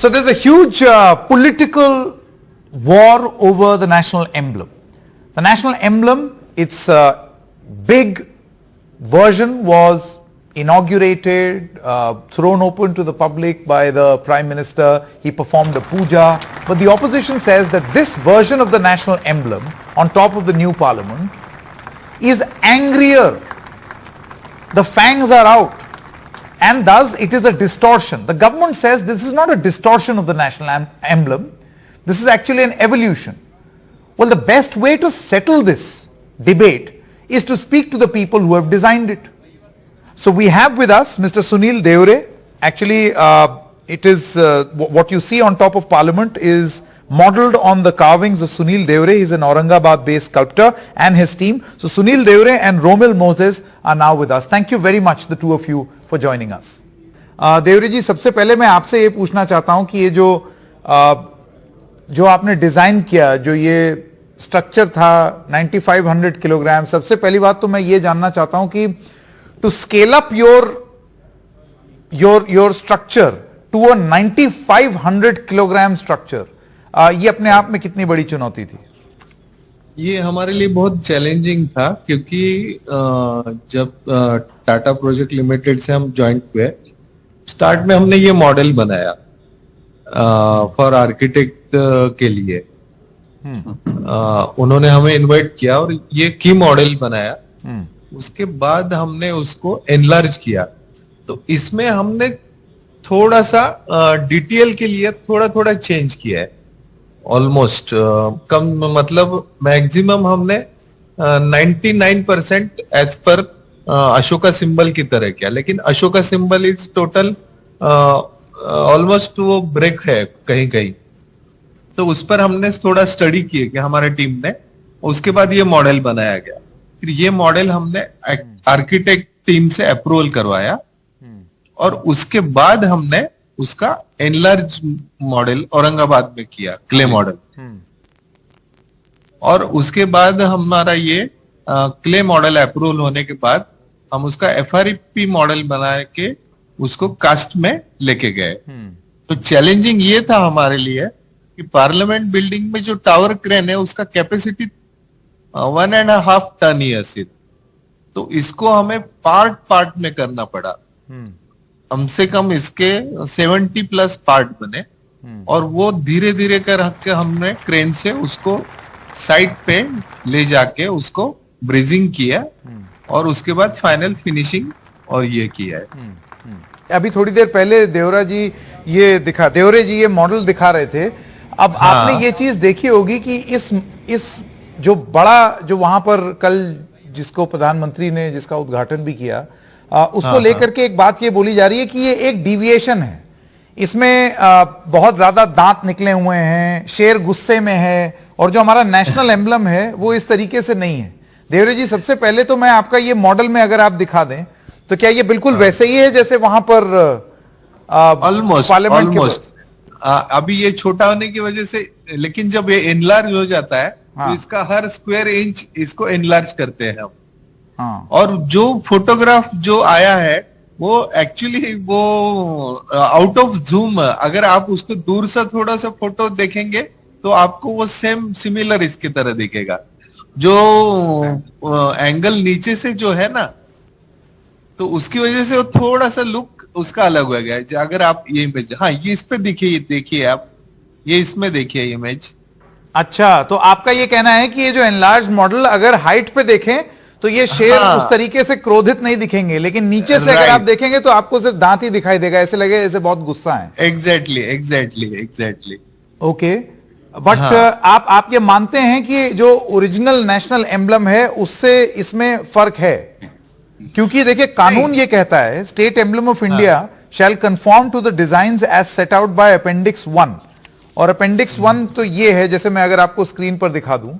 So there's a huge political war over the national emblem. The national emblem, its big version was inaugurated, thrown open to the public by the Prime Minister. He performed a puja. But the opposition says that this version of the national emblem on top of the new parliament is angrier. The fangs are out. And thus it is a distortion. The government says this is not a distortion of the national emblem. This is actually an evolution. Well, the best way to settle this debate is to speak to the people who have designed it. So we have with us Mr. Sunil Deore. Actually, it is what you see on top of Parliament is modeled on the carvings of Sunil Deore. He is an Aurangabad-based sculptor and his team. So Sunil Deore and Romil Moses are now with us. Thank you very much, the two of you, for joining us. देवरे जी, सबसे पहले मैं आपसे ये पूछना चाहता हूं कि ये जो आपने डिजाइन किया, जो ये स्ट्रक्चर था 9500 किलोग्राम, सबसे पहली बात तो मैं ये जानना चाहता हूं कि to scale up your structure to a 9500 kilogram structure, ये अपने आप में कितनी बड़ी चुनौती थी? ये हमारे लिए बहुत चैलेंजिंग था, क्योंकि जब टाटा प्रोजेक्ट लिमिटेड से हम ज्वाइंट हुए, स्टार्ट में हमने ये मॉडल बनाया फॉर आर्किटेक्ट के लिए। उन्होंने हमें इनवाइट किया और ये की मॉडल बनाया। उसके बाद हमने उसको एनलार्ज किया। तो इसमें हमने थोड़ा सा डिटेल के लिए थोड़ा चेंज किया है। ऑलमोस्ट कम, मतलब मैक्सिमम हमने 99% एज पर अशोका सिंबल की तरह किया, लेकिन Ashoka symbol is total almost वो ब्रेक है कहीं कहीं। तो उस पर हमने थोड़ा स्टडी किए कि हमारे टीम ने, उसके बाद ये मॉडल बनाया गया। फिर ये मॉडल हमने आर्किटेक्ट टीम से अप्रूवल करवाया और उसके बाद हमने उसका एनलार्ज मॉडल औरंगाबाद में किया, क्ले मॉडल। और उसके बाद हमारा ये क्ले मॉडल अप्रूवल होने के बाद हम उसका एफआरपी मॉडल बना के उसको कास्ट में लेके गए। तो चैलेंजिंग ये था हमारे लिए कि पार्लियामेंट बिल्डिंग में जो टावर क्रेन है उसका कैपेसिटी 1.5 टन ही है। तो इसको हमें पार्ट में करना पड़ा। कम से कम इसके 70+ पार्ट बने और वो धीरे धीरे करके हमने क्रेन से उसको साइड पे ले जाके उसको ब्रेजिंग किया और उसके बाद फाइनल फिनिशिंग और ये किया है। अभी थोड़ी देर पहले देवरे जी ये मॉडल दिखा रहे थे। अब आपने ये चीज देखी होगी कि इस जो बड़ा, जो वहां पर कल जिसको प्रधानमंत्री ने जिसका उद्घाटन भी किया, उसको लेकर के एक बात ये बोली जा रही है कि ये एक डिविएशन है। इसमें बहुत ज्यादा दांत निकले हुए हैं, शेर गुस्से में है और जो हमारा नेशनल एम्बलम है वो इस तरीके से नहीं है। देवरे जी, सबसे पहले तो मैं आपका ये मॉडल में अगर आप दिखा दें तो क्या ये बिल्कुल वैसे ही है जैसे वहां पर ऑलमोस्ट अभी ये छोटा होने की वजह से, लेकिन जब ये एनलार्ज हो जाता है तो इसका हर स्क्वायर इंच इसको एनलार्ज करते हैं हम। और जो फोटोग्राफ जो आया है वो एक्चुअली वो आउट ऑफ जूम, अगर आप उसको दूर से थोड़ा सा फोटो देखेंगे तो आपको वो सेम सिमिलर इसकी तरह दिखेगा। जो एंगल नीचे से जो है ना, तो उसकी वजह से वो थोड़ा सा लुक उसका अलग हो गया है। अगर आप ये इमेज, ये इस पे देखिए आप, ये इसमें देखिए इमेज। अच्छा, तो आपका ये कहना है कि ये जो एनलार्ज मॉडल अगर हाइट पे देखें तो ये शेर उस तरीके से क्रोधित नहीं दिखेंगे, लेकिन नीचे से अगर आप देखेंगे तो आपको सिर्फ दांत ही दिखाई देगा, ऐसे लगे जैसे बहुत गुस्सा है। एग्जैक्टली। ओके, बट आप ये मानते हैं कि जो ओरिजिनल नेशनल एम्बलम है उससे इसमें फर्क है? क्योंकि देखिए कानून ये कहता है, state emblem of India shall conform to the designs as set out by appendix 1। और अपेंडिक्स 1 तो ये है, जैसे मैं अगर आपको स्क्रीन पर दिखा दूं,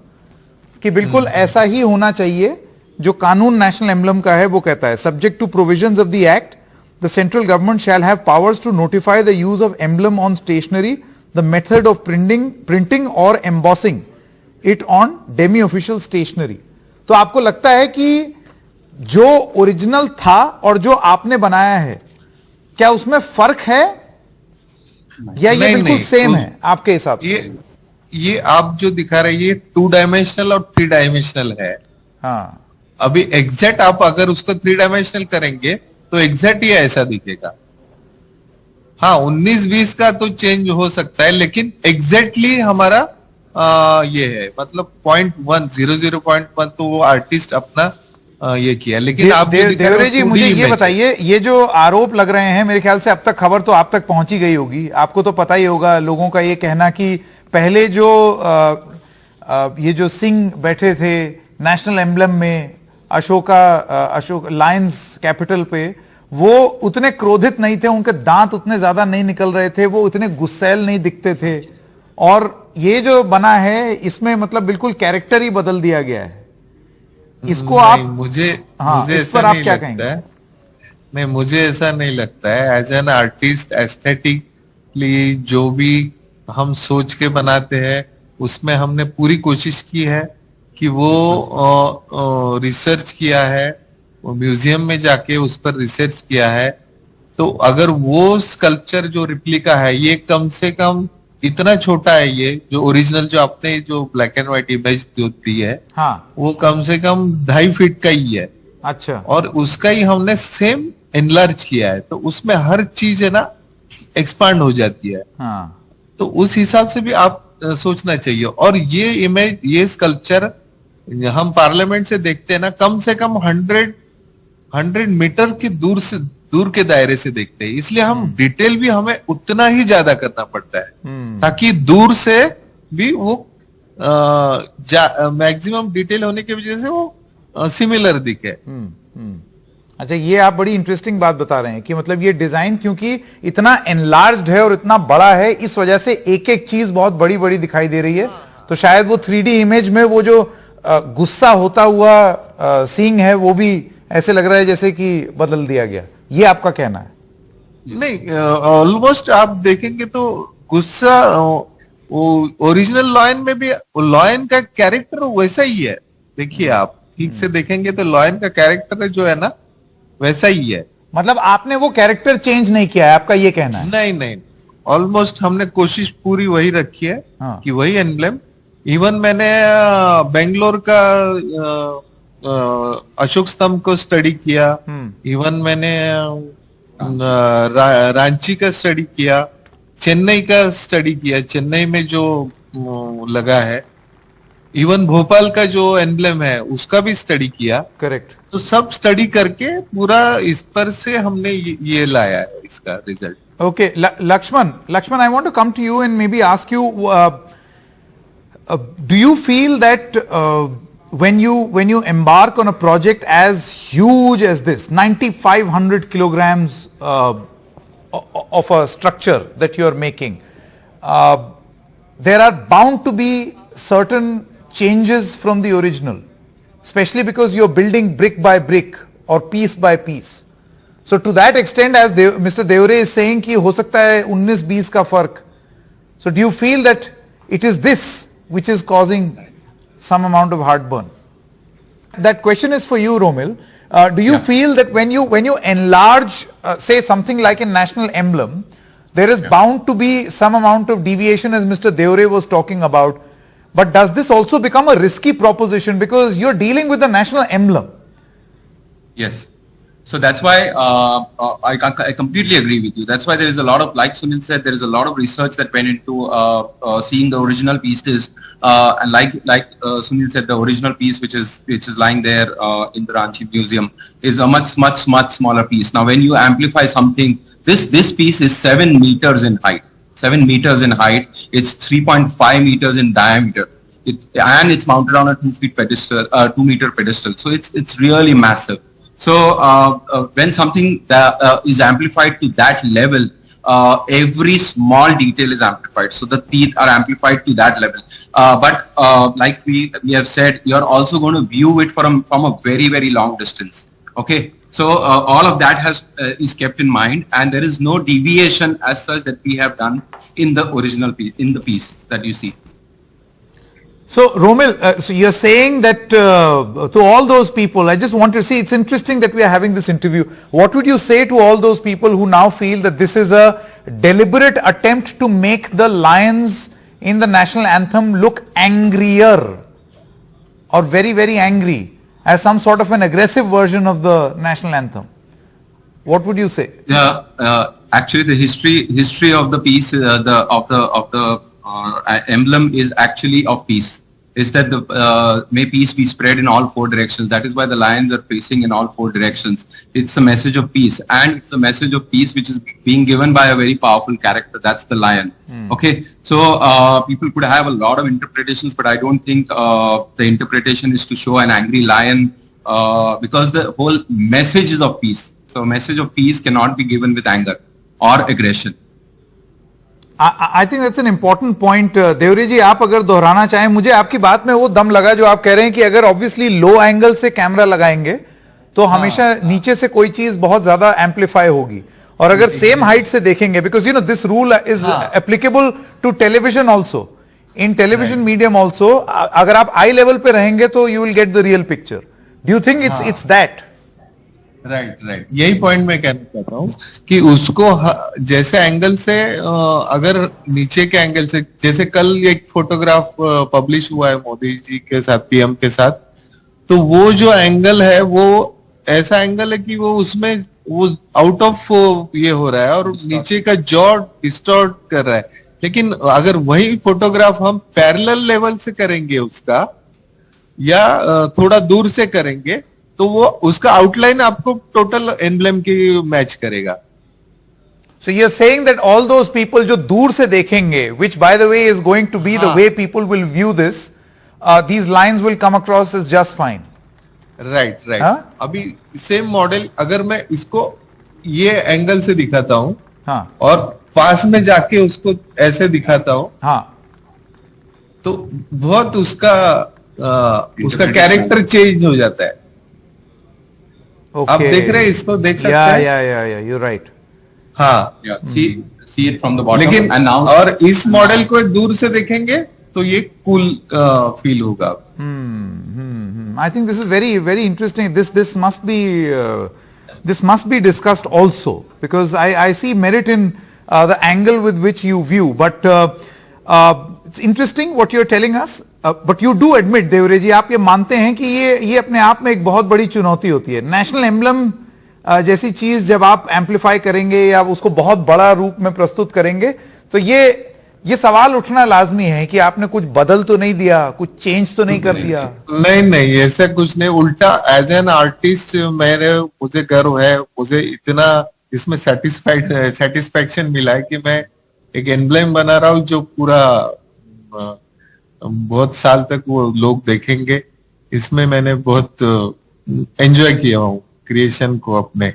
कि बिल्कुल ऐसा ही होना चाहिए जो कानून नेशनल एम्बलम का है। वो कहता है, subject to provisions of the act, the central government shall have powers to notify the use of emblem on stationery, the method of printing और embossing it on demi official stationery. तो आपको लगता है कि जो ओरिजिनल था और जो आपने बनाया है, क्या उसमें फर्क है? या ये नहीं, बिल्कुल नहीं, सेम तो है आपके हिसाब से? ये आप जो दिखा रहे हैं ये 2 डायमेंशनल और 3 डायमेंशनल है। हाँ, अभी एग्जैक्ट आप अगर उसको 3 डायमेंशनल करेंगे तो एग्जैक्ट ही ऐसा दिखेगा। हाँ, 19-20 का तो चेंज हो सकता है, लेकिन एग्जैक्टली हमारा ये है, मतलब 0.1 0.1 तो वो आर्टिस्ट अपना ये किया, लेकिन आप जो दिखा रहे देवरे हो जी 2D मुझे ये इमेज है। बताइए, ये जो आरोप लग रहे हैं, मेरे ख्याल से अब तक खबर तो आप तक पहुंची गई होगी, आपको तो पता ही होगा। लोगों का ये कहना कि पहले जो ये जो सिंह बैठे थे नेशनल एम्बलम में, अशोक लायंस कैपिटल पे, वो उतने क्रोधित नहीं थे, उनके दांत उतने ज्यादा नहीं निकल रहे थे, वो उतने गुस्सैल नहीं दिखते थे। और ये जो बना है इसमें मतलब बिल्कुल कैरेक्टर ही बदल दिया गया है। इसको नहीं, आप, मुझे हाँ, मुझे इस ऐसा पर आप नहीं क्या लगता कहेंगे? है। नहीं, मुझे ऐसा नहीं लगता है। एज एन आर्टिस्ट एस्थेटिकली जो भी हम सोच के बनाते हैं उसमें हमने पूरी कोशिश की है कि वो रिसर्च किया है, वो म्यूजियम में जाके उस पर रिसर्च किया है। तो अगर वो स्कल्पचर जो रिप्लिका है ये कम से कम इतना छोटा है, ये जो ओरिजिनल जो आपने जो ब्लैक एंड व्हाइट इमेज जो दी है हाँ, वो कम से कम 2.5 फीट का ही है, अच्छा, और उसका ही हमने सेम एनलार्ज किया है, तो उसमें हर चीज है ना एक्सपांड हो जाती है। हाँ, तो उस हिसाब से भी आप सोचना चाहिए। और ये इमेज, ये स्कल्पचर हम पार्लियामेंट से देखते हैं ना, कम से कम 100 मीटर की दूर के दायरे से देखते हैं, इसलिए हम डिटेल भी हमें उतना ही ज्यादा करना पड़ता है ताकि दूर से भी वो मैक्सिमम डिटेल होने की वजह से वो सिमिलर दिखे। अच्छा, ये आप बड़ी इंटरेस्टिंग बात बता रहे हैं कि मतलब ये डिजाइन क्योंकि इतना एनलार्ज्ड है और इतना बड़ा है, इस वजह से एक एक चीज बहुत बड़ी बड़ी दिखाई दे रही है। तो शायद वो 3D इमेज में वो जो गुस्सा होता हुआ सींग है वो भी ऐसे लग रहा है जैसे कि बदल दिया गया। ये आपका कहना है? नहीं, ऑलमोस्ट आप देखेंगे तो गुस्सा ओरिजिनल लॉयन में भी लॉयन का कैरेक्टर वैसा ही है। देखिए, आप ठीक से देखेंगे तो लॉयन का कैरेक्टर जो है ना वैसा ही है। मतलब आपने वो कैरेक्टर चेंज नहीं किया है, आपका ये कहना है? नहीं, नहीं, ऑलमोस्ट हमने कोशिश पूरी वही रखी है हाँ। कि वही एम्ब्लेम। इवन मैंने बेंगलोर का अशोक स्तंभ को स्टडी किया। इवन मैंने रांची का स्टडी किया, चेन्नई का स्टडी किया, चेन्नई में जो लगा है। इवन भोपाल का जो एम्ब्लेम है उसका भी स्टडी किया। करेक्ट। तो सब स्टडी करके पूरा इस पर से हमने ये लाया है इसका result. Okay, Lakshman, I want to come to you and maybe ask you, do you feel that when you embark on a project as huge as this, 9,500 kilograms of a structure that you are making, there are bound to be certain changes from the original, especially because you're building brick by brick or piece by piece. So to that extent, as Mr. Devre is saying कि हो सकता है 19-20 का फर्क. So do you feel that it is this which is causing some amount of heartburn? That question is for you, Romil. Do you feel that when you enlarge, say something like a national emblem, there is bound to be some amount of deviation, as Mr. Devre was talking about. But does this also become a risky proposition because you're dealing with the national emblem? Yes. So that's why I completely agree with you. That's why there is a lot of, like Sunil said, there is a lot of research that went into seeing the original pieces. And like Sunil said, the original piece which is lying there in the Ranchi Museum is a much smaller piece. Now, when you amplify something, this piece is 7 meters in height. 7 meters in height. It's 3.5 meters in diameter. And it's mounted on a 2 meter pedestal. So it's really massive. So when something that is amplified to that level, every small detail is amplified. So the teeth are amplified to that level. But like we have said, you're also going to view it from a very, very long distance. Okay. So all of that is kept in mind, and there is no deviation as such that we have done in the original piece, in the piece that you see. So, Romil, so you're saying that to all those people, I just want to see, it's interesting that we are having this interview. What would you say to all those people who now feel that this is a deliberate attempt to make the lions in the national anthem look angrier or very, very angry as some sort of an aggressive version of the national anthem? What would you say? Yeah, actually, the history of the piece, the emblem is actually of peace. Is that the may peace be spread in all four directions? That is why the lions are facing in all four directions. It's a message of peace, and it's a message of peace which is being given by a very powerful character. That's the lion. Okay, so people could have a lot of interpretations, but I don't think the interpretation is to show an angry lion because the whole message is of peace. So a message of peace cannot be given with anger or aggression. I think that's an important point. Deori जी, आप अगर दोहराना चाहें, मुझे आपकी बात में वो दम लगा जो आप कह रहे हैं कि अगर ऑब्वियसली लो एंगल से कैमरा लगाएंगे तो हमेशा नीचे से कोई चीज बहुत ज्यादा एम्पलीफाई होगी, और अगर सेम हाइट से देखेंगे, because you know this rule is applicable to television also, in television medium also, अगर आप आई लेवल पे रहेंगे तो you will get the real picture. Do you think it's that? Right, यही पॉइंट मैं कहना चाहता हूँ कि उसको जैसे एंगल से अगर नीचे के एंगल से, जैसे कल एक फोटोग्राफ पब्लिश हुआ है मोदी जी के साथ, पीएम के साथ, तो वो जो एंगल है वो ऐसा एंगल है कि वो उसमें वो आउट ऑफ ये हो रहा है और नीचे का जॉ डिस्टॉर्ट कर रहा है. लेकिन अगर वही फोटोग्राफ हम पैरेलल लेवल से करेंगे उसका, या थोड़ा दूर से करेंगे, तो वो उसका आउटलाइन आपको टोटल एम्ब्लेम की मैच करेगा. So you're saying that all those people जो दूर से देखेंगे, which by the way is going to be the way people will view this, these lines will come across as just fine. Right. अभी same model अगर मैं इसको ये angle से दिखाता हूँ और पास में जाके उसको ऐसे दिखाता हूँ, तो बहुत उसका कैरेक्टर चेंज हो जाता है. Okay. आप देख रहे हैं, इसको देख सकते हैं. Yeah, you're right. हाँ. See it from the bottom. लेकिन and now और इस मॉडल को दूर से देखेंगे तो ये कूल फील होगा. I think this is very, very interesting. This must be discussed also, because I see merit in the angle with which you view. But it's interesting what you're telling us. But you do admit, देवरे जी, आप ये मानते हैं कि ये अपने आप में एक बहुत बड़ी चुनौती होती है. नेशनल एम्बलम जैसी चीज जब आप एम्पलीफाई करेंगे या उसको बहुत बड़ा रूप में प्रस्तुत करेंगे, तो ये सवाल उठना लाजमी है कि आपने कुछ बदल तो नहीं दिया, कुछ चेंज तो नहीं कर दिया. नहीं, ऐसा कुछ नहीं. उल्टा एज एन आर्टिस्ट मुझे गर्व है, मुझे इतना इसमें सेटिस्फैक्शन मिला है कि मैं एक एम्बलम बना रहा हूँ जो पूरा बहुत साल तक वो लोग देखेंगे. इसमें मैंने बहुत एंजॉय किया हूँ क्रिएशन को अपने.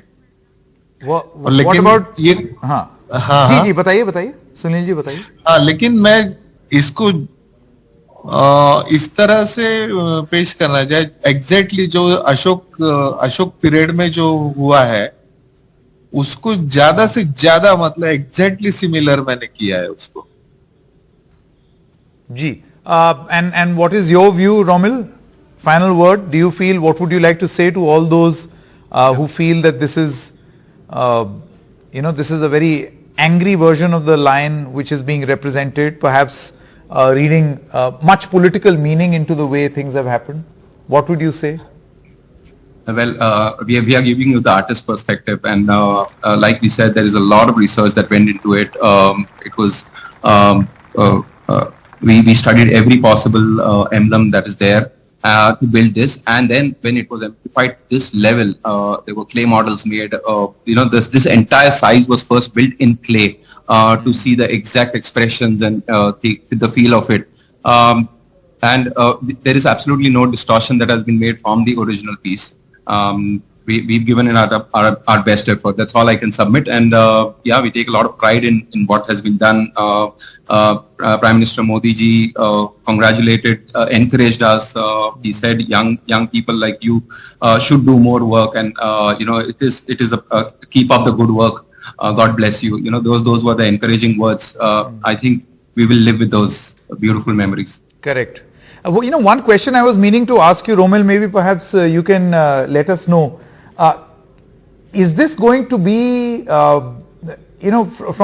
लेकिन ये जी बताइए सुनील जी, बताइए. हाँ, लेकिन मैं इसको इस तरह से पेश करना चाहे, एग्जैक्टली जो अशोक पीरियड में जो हुआ है उसको ज्यादा से ज्यादा, मतलब एग्जैक्टली सिमिलर मैंने किया है उसको. जी. And what is your view, Romil? Final word. Do you feel, what would you like to say to all those who feel that this is, this is a very angry version of the lion which is being represented, perhaps reading much political meaning into the way things have happened? What would you say? Well, we are giving you the artist perspective, and like we said, there is a lot of research that went into it. It was we studied every possible emblem that is there to build this, and then when it was amplified to this level, there were clay models made. This entire size was first built in clay to see the exact expressions and the feel of it. And there is absolutely no distortion that has been made from the original piece. We've given it our best effort. That's all I can submit. And we take a lot of pride in what has been done. Prime Minister Modi ji congratulated, encouraged us. He said, young people like you should do more work, and it is a keep up the good work. God bless you. Those were the encouraging words. I think we will live with those beautiful memories. Correct. One question I was meaning to ask you, Romil, maybe perhaps you can let us know. Is this going to be, from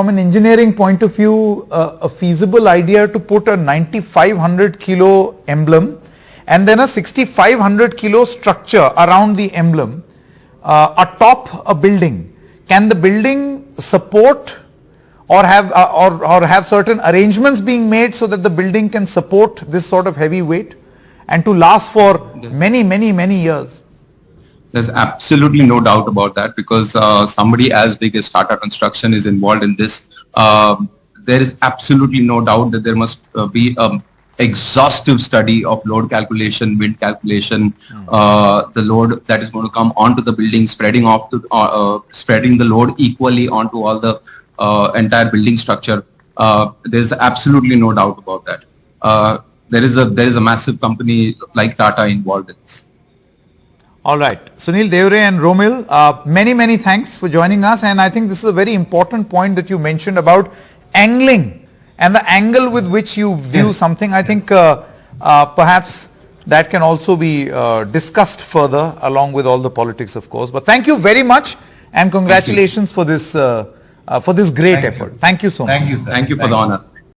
an engineering point of view, a feasible idea to put a 9,500 kilo emblem and then a 6,500 kilo structure around the emblem atop a building? Can the building support or have certain arrangements being made so that the building can support this sort of heavy weight and to last for many years? There's absolutely no doubt about that, because somebody as big as Tata Construction is involved in this. There is absolutely no doubt that there must be an exhaustive study of load calculation, wind calculation, the load that is going to come onto the building, spreading the load equally onto all the entire building structure. There's absolutely no doubt about that. There is a massive company like Tata involved in this. All right, Sunil Devre and Romil, many thanks for joining us, and I think this is a very important point that you mentioned about angling and the angle with which you view something. I think perhaps that can also be discussed further along with all the politics, of course. But thank you very much, and congratulations for this great effort. Thank you so much. Thank you for the honor.